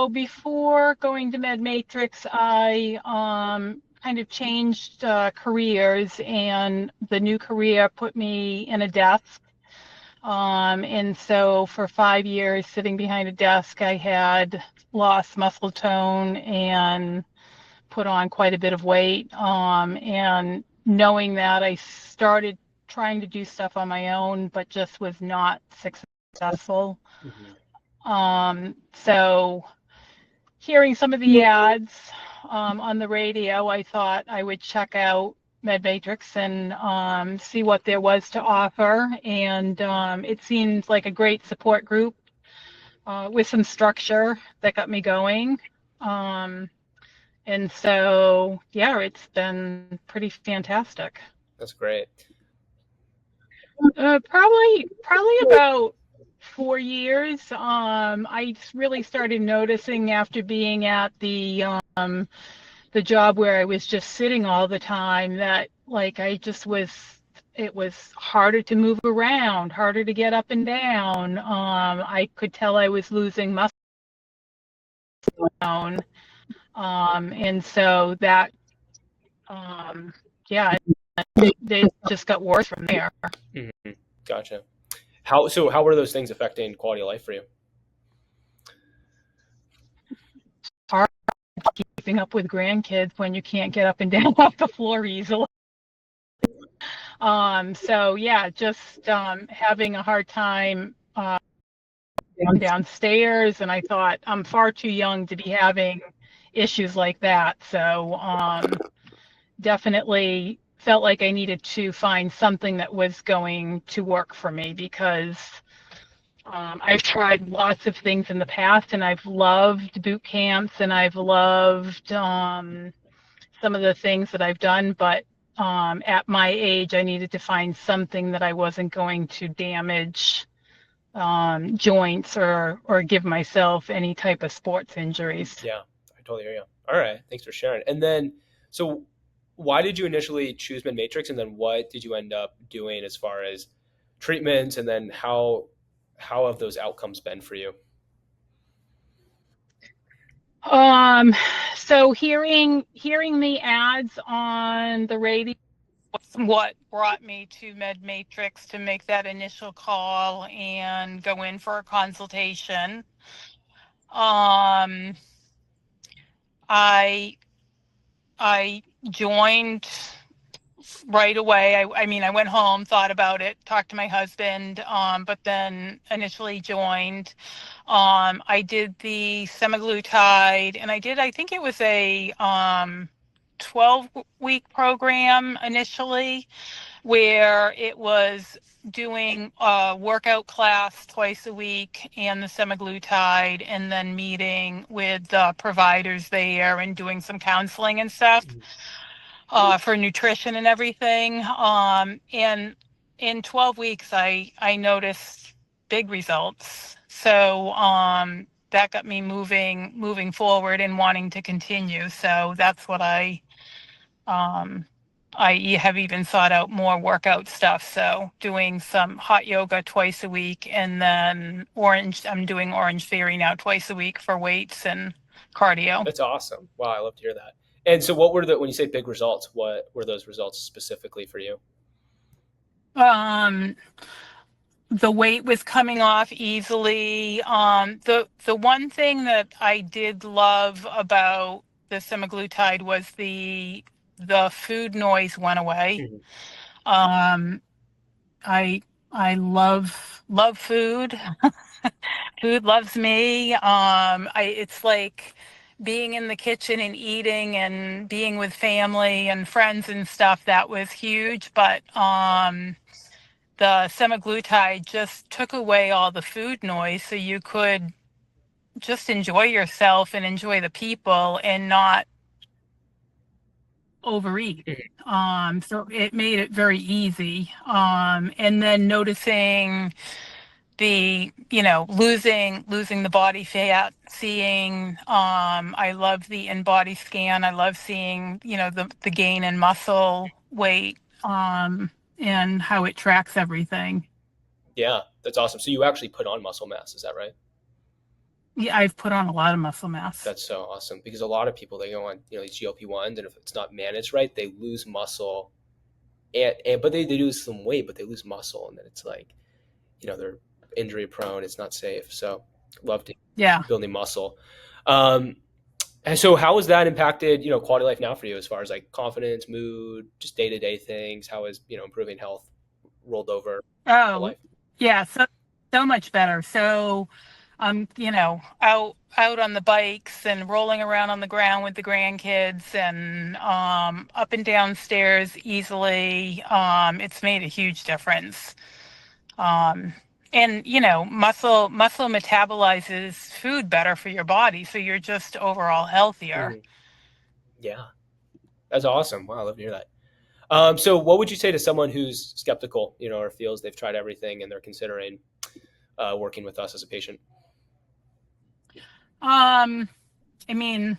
So before going to Med Matrix, I kind of changed careers, and the new career put me in a desk. And so for 5 years sitting behind a desk, I had lost muscle tone and put on quite a bit of weight. And knowing that, I started trying to do stuff on my own, but just was not successful. So hearing some of the ads on the radio, I thought I would check out Med Matrix and see what there was to offer. And it seemed like a great support group with some structure that got me going. And so, yeah, it's been pretty fantastic. That's great. Probably about 4 years. I really started noticing after being at the job where I was just sitting all the time that like it was harder to move around, harder to get up and down. I could tell I was losing muscle tone. And so that, yeah, they just got worse from there. Mm-hmm. Gotcha. How were those things affecting quality of life for you? Hard keeping up with grandkids when you can't get up and down off the floor easily. So yeah, just having a hard time downstairs, and I thought I'm far too young to be having issues like that. So definitely felt like I needed to find something that was going to work for me, because I've tried lots of things in the past, and I've loved boot camps, and I've loved some of the things that I've done, but at my age, I needed to find something that I wasn't going to damage joints or give myself any type of sports injuries. Yeah, I totally hear you. All right, thanks for sharing. And then, so why did you initially choose Med Matrix, and then what did you end up doing as far as treatments, and then how have those outcomes been for you? So hearing the ads on the radio was what brought me to Med Matrix to make that initial call and go in for a consultation. I joined right away. I mean, I went home, thought about it, talked to my husband, but then initially joined. I did the semaglutide, and I think it was a 12-week program initially, where it was doing a workout class twice a week and the semaglutide, and then meeting with the providers there and doing some counseling and stuff for nutrition and everything. And in 12 weeks, I noticed big results. So that got me moving forward and wanting to continue. So that's what I have even sought out more workout stuff. So doing some hot yoga twice a week, and then I'm doing Orange Theory now twice a week for weights and cardio. That's awesome. Wow, I love to hear that. And so what were when you say big results, what were those results specifically for you? The weight was coming off easily. The one thing that I did love about the semaglutide was the food noise went away. Mm-hmm. I love food. Food loves me. It's like being in the kitchen and eating and being with family and friends and stuff. That was huge, but the semaglutide just took away all the food noise, so you could just enjoy yourself and enjoy the people and not overeat. So it made it very easy. And then noticing the, losing the body fat, seeing, I love the in-body scan. I love seeing, the gain in muscle weight, and how it tracks everything. Yeah, that's awesome. So you actually put on muscle mass, is that right? Yeah, I've put on a lot of muscle mass. That's so awesome because a lot of people they go on these GLP-1s, and if it's not managed right, they lose muscle, and but they lose some weight, but they lose muscle, and then it's like they're injury prone. It's not safe. So love to Yeah. building muscle. Um, and so how has that impacted quality of life now for you as far as like confidence, mood, just day to day things? How has improving health rolled over your Oh, life? yeah. So much better. So, out on the bikes and rolling around on the ground with the grandkids and up and down stairs easily. It's made a huge difference. Um, and muscle metabolizes food better for your body, so you're just overall healthier. Mhm. Yeah, that's awesome. Wow, I love to hear that. So what would you say to someone who's skeptical, or feels they've tried everything and they're considering working with us as a patient? Um, I mean,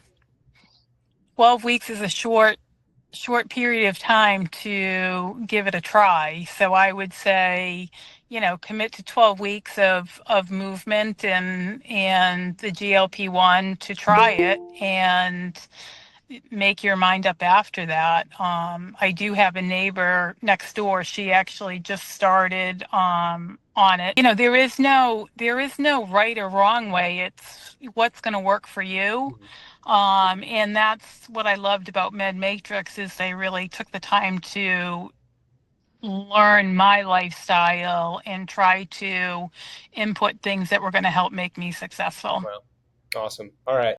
12 weeks is a short period of time to give it a try. So I would say, commit to 12 weeks of movement and the GLP-1 to try it and make your mind up after that. I do have a neighbor next door. She actually just started on it. There is no right or wrong way. It's what's going to work for you. Mhm. And that's what I loved about Med Matrix is they really took the time to learn my lifestyle and try to input things that were going to help make me successful. Wow, awesome. All right.